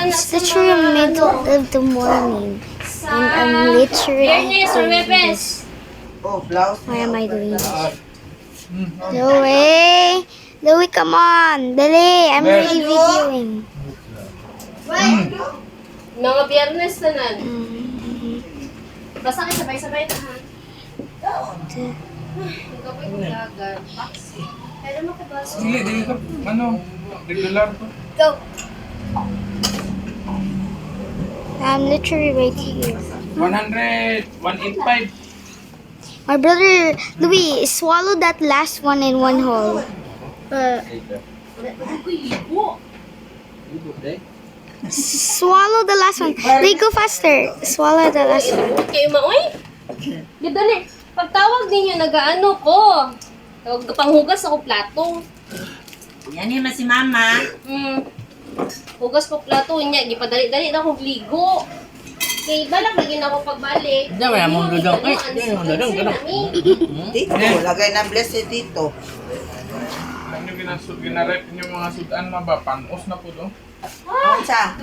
It's literally middle of the morning. And I'm literally doing this. Oh, blouse. Why am I doing this? Louie! Louie, come on! Dali! I'm really videoing. Mga biyernes na nan. Mm. Basta kayo sabay-sabay na ha. Ikaw po yung gagal. Pero makabasa. Dili ka, regular to. Go! I'm literally right here. 100, 185. My brother, Louis, swallow that last one in one hole. Swallow the last one. Wait, go faster. Swallow the last one. Kayo maoy? Ganda ni. Pagtawag ninyo, nag-ano ko. Tawag ka panghugas ako plato. Yan yung si mama. Hugas ko plato niya. Gipadali-dali na akong ligo. Kay balak lagi na ako pagbalik. Diyan, wala mong dudong. Ay, diyan yung dudong, dudong. Dito, lagay ng blessed dito. Alam nyo, ginarep nyo mga sudan na ba? Panos na po do. Ano sa?